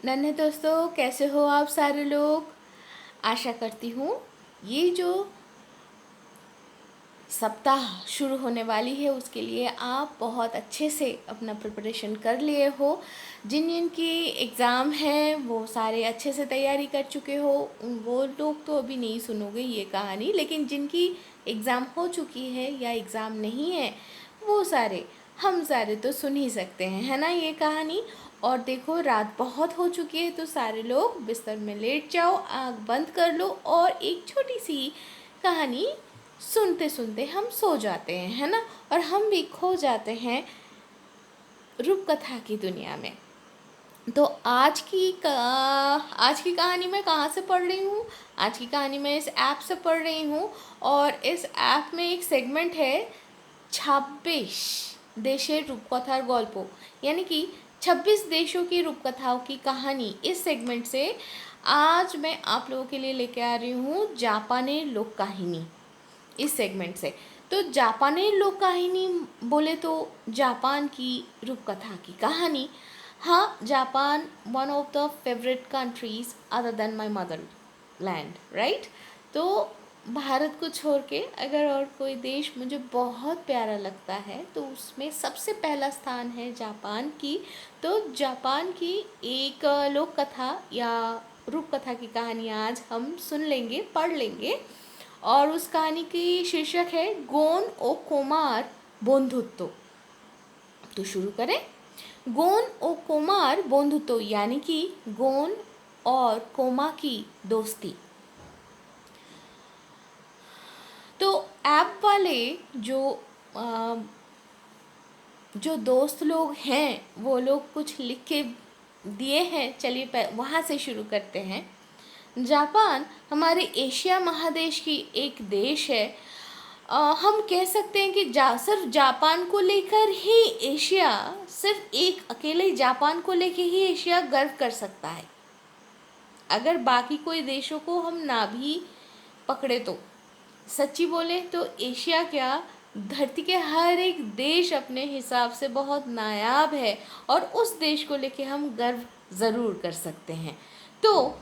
नन्हे दोस्तों, कैसे हो आप सारे लोग। आशा करती हूँ ये जो सप्ताह शुरू होने वाली है उसके लिए आप बहुत अच्छे से अपना प्रिपरेशन कर लिए हो। जिन जिन की एग्ज़ाम है वो सारे अच्छे से तैयारी कर चुके हो, वो लोग तो अभी नहीं सुनोगे ये कहानी, लेकिन जिनकी एग्ज़ाम हो चुकी है या एग्ज़ाम नहीं है वो सारे, हम सारे तो सुन ही सकते हैं, है ना ये कहानी। और देखो रात बहुत हो चुकी है तो सारे लोग बिस्तर में लेट जाओ, आँख बंद कर लो और एक छोटी सी कहानी सुनते सुनते हम सो जाते हैं, है ना। और हम भी खो जाते हैं रूपकथा की दुनिया में। तो आज की कहानी मैं कहाँ से पढ़ रही हूँ। आज की कहानी मैं इस ऐप से पढ़ रही हूँ और इस ऐप में एक सेगमेंट है 26 देशेर रूपकथार गल्प, यानी कि 26 देशों की रूपकथाओं की कहानी। इस सेगमेंट से आज मैं आप लोगों के लिए लेके आ रही हूँ जापानी लोक कहानी इस सेगमेंट से। तो जापानी लोक कहानी बोले तो जापान की रूपकथा की कहानी। हाँ, Japan one of the favourite countries other than my mother land, right. तो भारत को छोड़ के अगर और कोई देश मुझे बहुत प्यारा लगता है तो उसमें सबसे पहला स्थान है जापान की। तो जापान की एक लोक कथा या रूप कथा की कहानी आज हम सुन लेंगे, पढ़ लेंगे। और उस कहानी की शीर्षक है गोन ओ कुमार बंधुत्व। तो शुरू करें। गोन ओ कुमार बंधुत्व यानी कि गोन और कोमा की दोस्ती। तो ऐप वाले जो आ, जो दोस्त लोग हैं वो लोग कुछ लिख के दिए हैं। चलिए वहाँ से शुरू करते हैं। जापान हमारे एशिया महादेश की एक देश है। हम कह सकते हैं कि सिर्फ जापान को लेकर ही एशिया, सिर्फ एक अकेले जापान को लेकर ही एशिया गर्व कर सकता है। अगर बाकी कोई देशों को हम ना भी पकड़े तो सच्ची बोले तो एशिया क्या, धरती के हर एक देश अपने हिसाब से बहुत नायाब है और उस देश को लेके हम गर्व ज़रूर कर सकते हैं। तो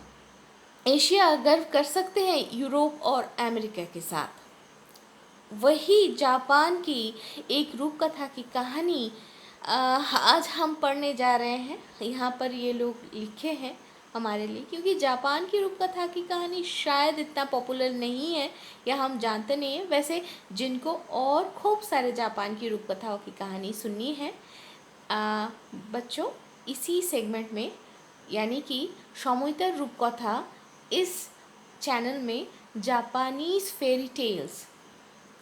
एशिया गर्व कर सकते हैं यूरोप और अमेरिका के साथ। वही जापान की एक रूपकथा की कहानी आज हम पढ़ने जा रहे हैं। यहाँ पर ये लोग लिखे हैं हमारे लिए, क्योंकि जापान की रूपकथा की कहानी शायद इतना पॉपुलर नहीं है या हम जानते नहीं हैं। वैसे जिनको और खूब सारे जापान की रूपकथाओं की कहानी सुननी है बच्चों, इसी सेगमेंट में यानी कि समयिता रूपकथा इस चैनल में जापानीज फेरी टेल्स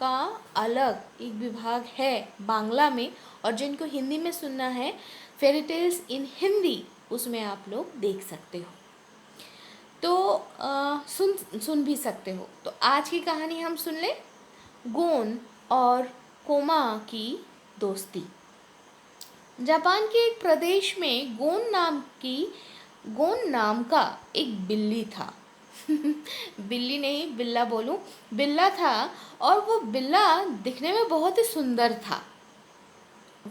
का अलग एक विभाग है बांग्ला में, और जिनको हिंदी में सुनना है फेरी टेल्स इन हिंदी, उसमें आप लोग देख सकते हो। तो सुन भी सकते हो। तो आज की कहानी हम सुन लें, गोन और कोमा की दोस्ती। जापान के एक प्रदेश में गोन नाम का एक बिल्ली था। बिल्ली नहीं, बिल्ला बोलूं, बिल्ला था। और वो बिल्ला दिखने में बहुत ही सुंदर था।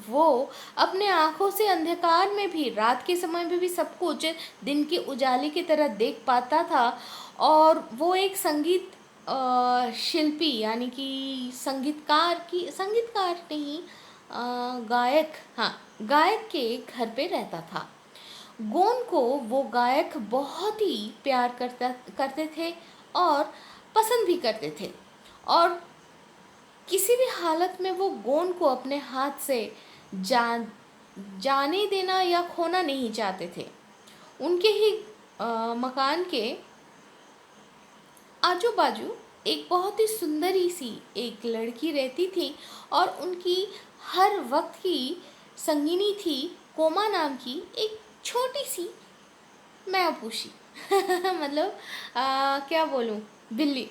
वो अपने आँखों से अंधकार में भी, रात के समय में भी सब कुछ दिन के उजाले की तरह देख पाता था। और वो एक संगीत शिल्पी यानी कि संगीतकार नहीं, गायक, हाँ, गायक के घर पे रहता था। गोन को वो गायक बहुत ही प्यार करते थे और पसंद भी करते थे। और किसी भी हालत में वो गोन को अपने हाथ से जाने देना या खोना नहीं चाहते थे। उनके ही मकान के आजू बाजू एक बहुत ही सुंदरी सी एक लड़की रहती थी और उनकी हर वक्त की संगिनी थी कोमा नाम की एक छोटी सी मैपूशी। मतलब क्या बोलूँ, बिल्ली,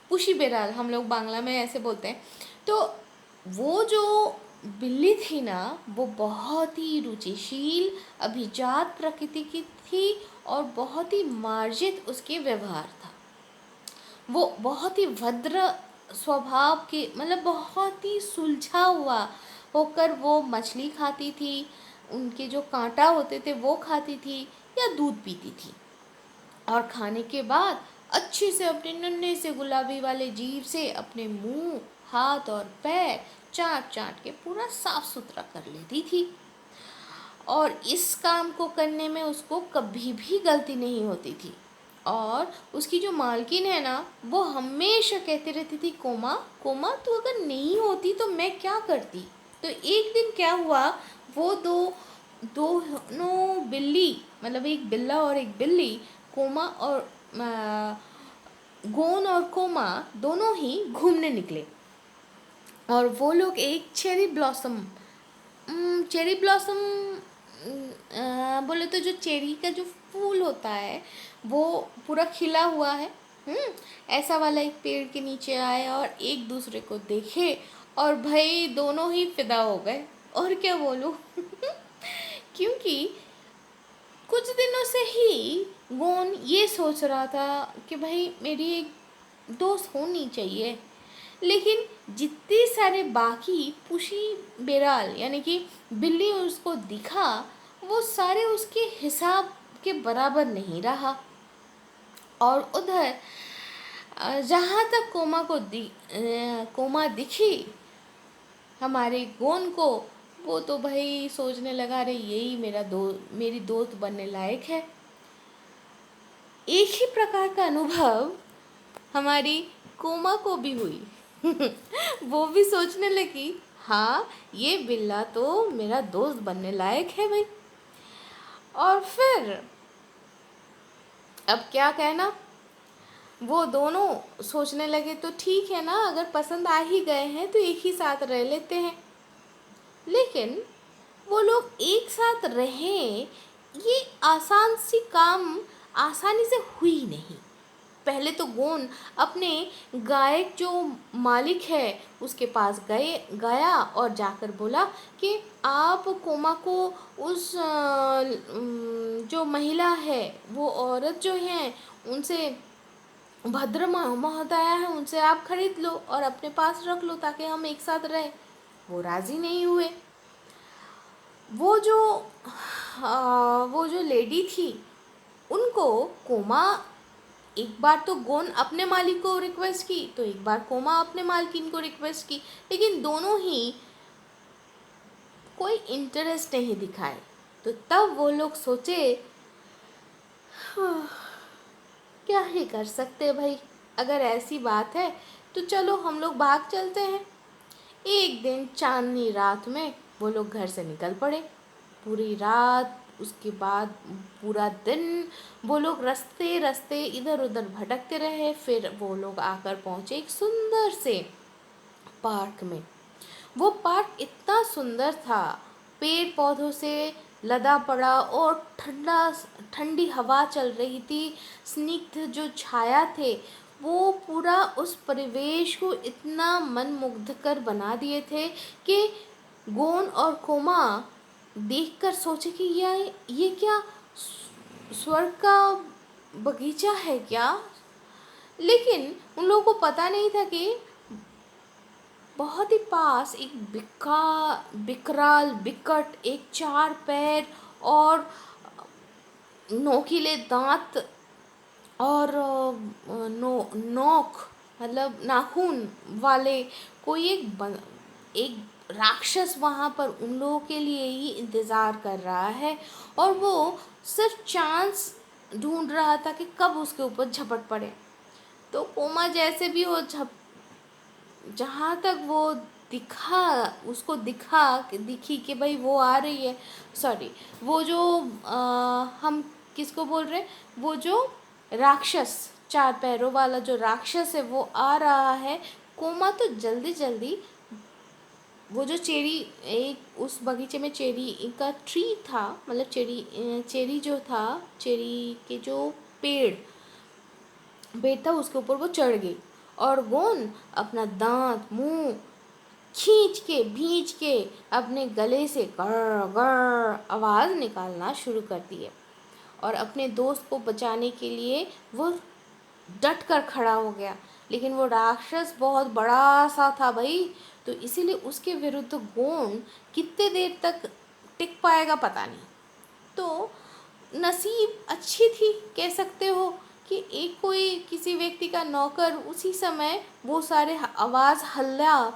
पुशी बेराल हम लोग बांग्ला में ऐसे बोलते हैं। तो वो जो बिल्ली थी ना, वो बहुत ही रुचिशील अभिजात प्रकृति की थी और बहुत ही मार्जित उसके व्यवहार था। वो बहुत ही भद्र स्वभाव के, मतलब बहुत ही सुलझा हुआ होकर वो मछली खाती थी, उनके जो कांटा होते थे वो खाती थी, या दूध पीती थी। और खाने के बाद अच्छे से अपने नन्हे से गुलाबी वाले जीभ से अपने मुंह, हाथ और पैर चाट चाट के पूरा साफ सुथरा कर लेती थी। और इस काम को करने में उसको कभी भी गलती नहीं होती थी। और उसकी जो मालकिन है ना, वो हमेशा कहती रहती थी, कोमा कोमा तू अगर नहीं होती तो मैं क्या करती। तो एक दिन क्या हुआ, वो दोनों बिल्ली, मतलब एक बिल्ला और एक बिल्ली, कोमा और गोन और कोमा दोनों ही घूमने निकले। और वो लोग एक चेरी ब्लॉसम बोले तो जो चेरी का जो फूल होता है वो पूरा खिला हुआ है, ऐसा वाला एक पेड़ के नीचे आए और एक दूसरे को देखे और भाई दोनों ही फिदा हो गए। और क्या बोलूँ क्योंकि कुछ दिनों से ही गोन ये सोच रहा था कि भाई मेरी एक दोस्त होनी चाहिए। लेकिन जितने सारे बाकी पुशी बेराल यानी कि बिल्ली उसको दिखा, वो सारे उसके हिसाब के बराबर नहीं रहा। और उधर जहाँ तक कोमा दिखी हमारे गोन को, वो तो भाई सोचने लगा, अरे यही मेरी दोस्त बनने लायक है। एक ही प्रकार का अनुभव हमारी कोमा को भी हुई वो भी सोचने लगी, हाँ ये बिल्ला तो मेरा दोस्त बनने लायक है भाई। और फिर अब क्या कहना, वो दोनों सोचने लगे तो ठीक है ना, अगर पसंद आ ही गए हैं तो एक ही साथ रह लेते हैं। लेकिन वो लोग एक साथ रहें, ये आसान सी काम आसानी से हुई नहीं। पहले तो गोन अपने गायक जो मालिक है उसके पास गया और जाकर बोला कि आप कोमा को उस जो महिला है, वो औरत जो है, उनसे भद्र महोदया है, उनसे आप खरीद लो और अपने पास रख लो ताकि हम एक साथ रहे। वो राज़ी नहीं हुए। वो जो वो जो लेडी थी, उनको कोमा एक बार तो गोन अपने मालिक को रिक्वेस्ट की, तो एक बार कोमा अपने मालकिन को रिक्वेस्ट की, लेकिन दोनों ही कोई इंटरेस्ट नहीं दिखाए। तो तब वो लोग सोचे, क्या ही कर सकते भाई, अगर ऐसी बात है तो चलो हम लोग भाग चलते हैं। एक दिन चांदनी रात में वो लोग घर से निकल पड़े। पूरी रात, उसके बाद पूरा दिन वो लोग रास्ते रास्ते इधर उधर भटकते रहे। फिर वो लोग आकर पहुँचे एक सुंदर से पार्क में। वो पार्क इतना सुंदर था, पेड़ पौधों से लदा पड़ा और ठंडी हवा चल रही थी। स्निग्ध जो छाया थे वो पूरा उस परिवेश को इतना मनमुग्ध कर बना दिए थे कि गोन और कोमा देखकर सोचे कि ये क्या स्वर्ग का बगीचा है क्या। लेकिन उन लोगों को पता नहीं था कि बहुत ही पास एक बिकट एक 4 पैर और नोकीले दांत और नोक मतलब नाखून वाले कोई एक राक्षस वहाँ पर उन लोगों के लिए ही इंतज़ार कर रहा है। और वो सिर्फ चांस ढूंढ रहा था कि कब उसके ऊपर झपट पड़े। तो कोमा जैसे भी हो जहाँ तक वो दिखी कि भाई वो आ रही है, सॉरी वो जो हम किसको बोल रहे हैं, वो जो राक्षस 4 पैरों वाला जो राक्षस है वो आ रहा है। कोमा तो जल्दी जल्दी वो जो एक उस बगीचे में चेरी का ट्री था, मतलब चेरी जो था, चेरी के जो पेड़ था उसके ऊपर वो चढ़ गई। और गोन अपना दांत मुंह भींच के अपने गले से गर गर आवाज़ निकालना शुरू कर दी है। और अपने दोस्त को बचाने के लिए वो डट कर खड़ा हो गया। लेकिन वो राक्षस बहुत बड़ा सा था भाई, तो इसीलिए उसके विरुद्ध गोन कितने देर तक टिक पाएगा पता नहीं। तो नसीब अच्छी थी, कह सकते हो कि एक कोई किसी व्यक्ति का नौकर उसी समय वो सारे आवाज़ हल्ला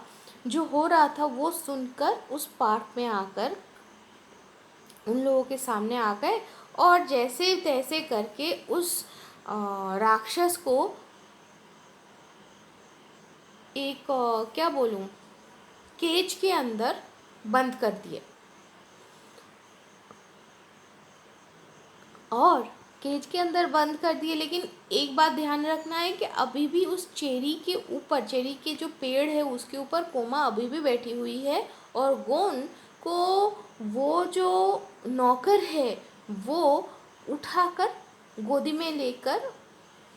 जो हो रहा था वो सुनकर उस पार्क में आकर उन लोगों के सामने आ गए और जैसे तैसे करके उस राक्षस को एक क्या बोलूं, केज के अंदर बंद कर दिए। और केज के अंदर बंद कर दिए, लेकिन एक बात ध्यान रखना है कि अभी भी उस चेरी के ऊपर, चेरी के जो पेड़ है उसके ऊपर कोमा अभी भी बैठी हुई है और गोन को वो जो नौकर है वो उठाकर गोदी में लेकर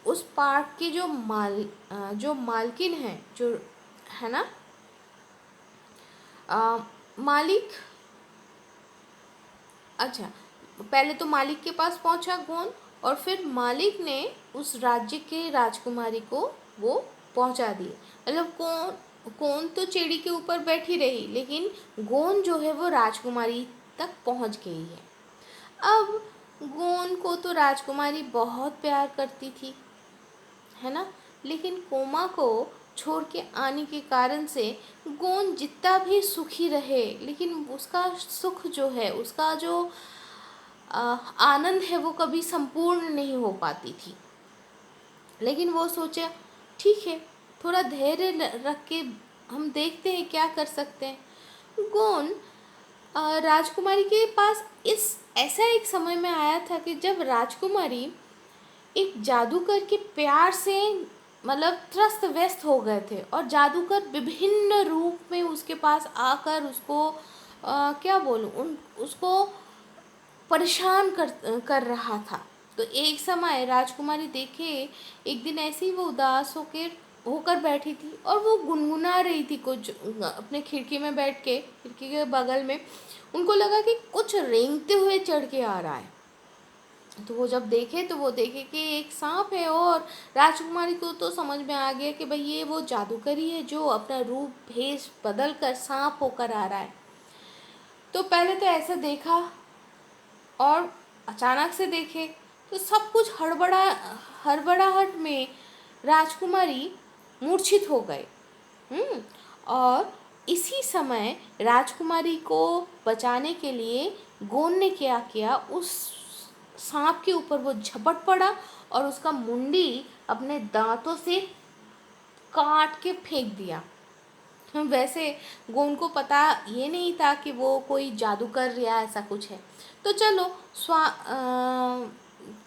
उस पार्क की जो मालकिन है, जो है ना मालिक, अच्छा, पहले तो मालिक के पास पहुंचा गोंद और फिर मालिक ने उस राज्य के राजकुमारी को वो पहुंचा दिए। मतलब कौन तो चेड़ी के ऊपर बैठी रही, लेकिन गोंद जो है वो राजकुमारी तक पहुंच गई है। अब गोंद को तो राजकुमारी बहुत प्यार करती थी, है ना, लेकिन कोमा को छोड़ के आने के कारण से गोंद जितना भी सुखी रहे, लेकिन उसका सुख जो है, उसका जो आनंद है वो कभी संपूर्ण नहीं हो पाती थी। लेकिन वो सोचा ठीक है, थोड़ा धैर्य रख के हम देखते हैं क्या कर सकते हैं। गोंद राजकुमारी के पास इस ऐसा एक समय में आया था कि जब राजकुमारी एक जादूगर के प्यार से मतलब त्रस्त व्यस्त हो गए थे और जादूगर विभिन्न रूप में उसके पास आकर उसको क्या बोलूं, उन उसको परेशान कर रहा था। तो एक समय राजकुमारी देखे, एक दिन ऐसे ही वो उदास होकर बैठी थी और वो गुनगुना रही थी कुछ अपने खिड़की में बैठ के, खिड़की के बगल में। उनको लगा कि कुछ रेंगते हुए चढ़ के आ रहा है। तो वो जब देखे तो वो देखे कि एक सांप है और राजकुमारी को तो समझ में आ गया कि भाई ये वो जादूगरी है जो अपना रूप भेष बदल कर सांप होकर आ रहा है। तो पहले तो ऐसा देखा और अचानक से देखे तो सब कुछ हड़बड़ाहट में राजकुमारी मूर्छित हो गए। और इसी समय राजकुमारी को बचाने के लिए गोंद ने क्या किया, उस सांप के ऊपर वो झपट पड़ा और उसका मुंडी अपने दांतों से काट के फेंक दिया। वैसे गोंद को पता ये नहीं था कि वो कोई जादूगर या ऐसा कुछ है। तो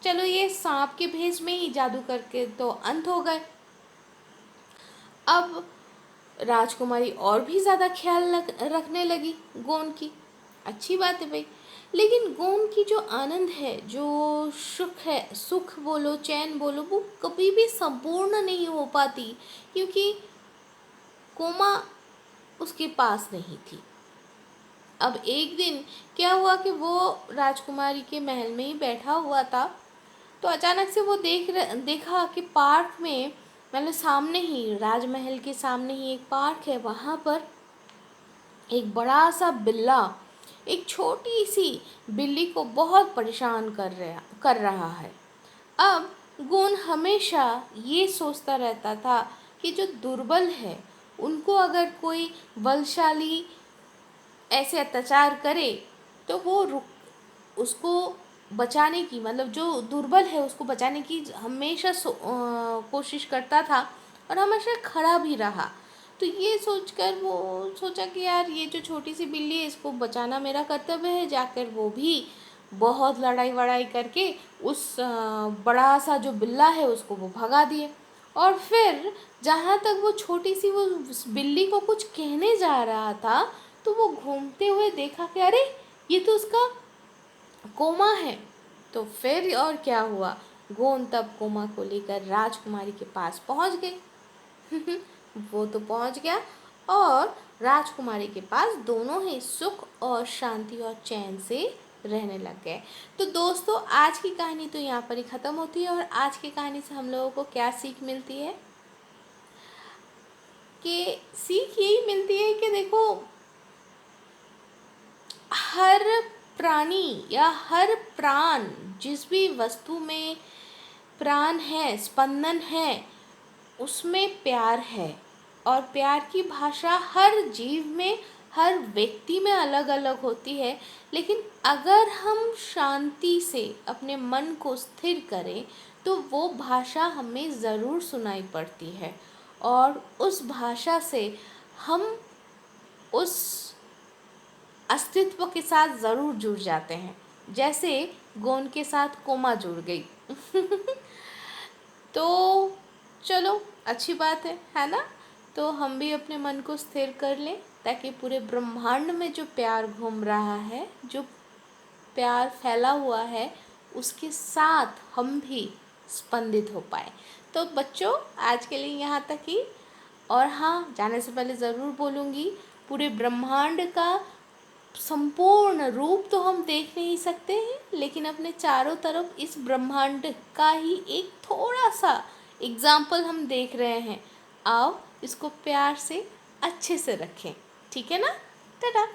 चलो ये सांप के भेष में ही जादू करके तो अंत हो गए। अब राजकुमारी और भी ज़्यादा ख्याल रखने लगी गोंद की। अच्छी बात है भाई, लेकिन गोंद की जो आनंद है, जो सुख बोलो चैन बोलो, वो कभी भी संपूर्ण नहीं हो पाती क्योंकि कोमा उसके पास नहीं थी। अब एक दिन क्या हुआ कि वो राजकुमारी के महल में ही बैठा हुआ था, तो अचानक से वो देखा कि पार्क में, मतलब सामने ही, राजमहल के सामने ही एक पार्क है, वहाँ पर एक बड़ा सा बिल्ला एक छोटी सी बिल्ली को बहुत परेशान कर रहा है। अब गोंद हमेशा ये सोचता रहता था कि जो दुर्बल है उनको अगर कोई बलशाली ऐसे अत्याचार करे तो वो उसको बचाने की, मतलब जो दुर्बल है उसको बचाने की हमेशा कोशिश करता था और हमेशा खड़ा भी रहा। तो ये सोचकर वो सोचा कि यार ये जो छोटी सी बिल्ली है इसको बचाना मेरा कर्तव्य है। जाकर वो भी बहुत लड़ाई वड़ाई करके उस बड़ा सा जो बिल्ला है उसको वो भगा दिए। और फिर जहाँ तक वो छोटी सी वो उस बिल्ली को कुछ कहने जा रहा था तो वो घूमते हुए देखा कि अरे ये तो उसका कोमा है। तो फिर और क्या हुआ, गोंद तब कोमा को लेकर राजकुमारी के पास पहुंच गई। वो तो पहुंच गया और राजकुमारी के पास दोनों ही सुख और शांति और चैन से रहने लग गए। तो दोस्तों आज की कहानी तो यहाँ पर ही ख़त्म होती है और आज की कहानी से हम लोगों को क्या सीख मिलती है कि सीख यही मिलती है कि देखो हर प्राणी या हर प्राण, जिस भी वस्तु में प्राण है, स्पंदन है, उसमें प्यार है। और प्यार की भाषा हर जीव में, हर व्यक्ति में अलग अलग होती है। लेकिन अगर हम शांति से अपने मन को स्थिर करें तो वो भाषा हमें ज़रूर सुनाई पड़ती है, और उस भाषा से हम उस अस्तित्व के साथ ज़रूर जुड़ जाते हैं, जैसे गोंद के साथ कोमा जुड़ गई। तो चलो, अच्छी बात है ना। तो हम भी अपने मन को स्थिर कर लें, ताकि पूरे ब्रह्मांड में जो प्यार घूम रहा है, जो प्यार फैला हुआ है, उसके साथ हम भी स्पंदित हो पाए। तो बच्चों, आज के लिए यहाँ तक ही। और हाँ, जाने से पहले ज़रूर बोलूँगी, पूरे ब्रह्मांड का संपूर्ण रूप तो हम देख नहीं सकते हैं, लेकिन अपने चारों तरफ इस ब्रह्मांड का ही एक थोड़ा सा एग्जाम्पल हम देख रहे हैं। आओ इसको प्यार से अच्छे से रखें, ठीक है ना। टाटा।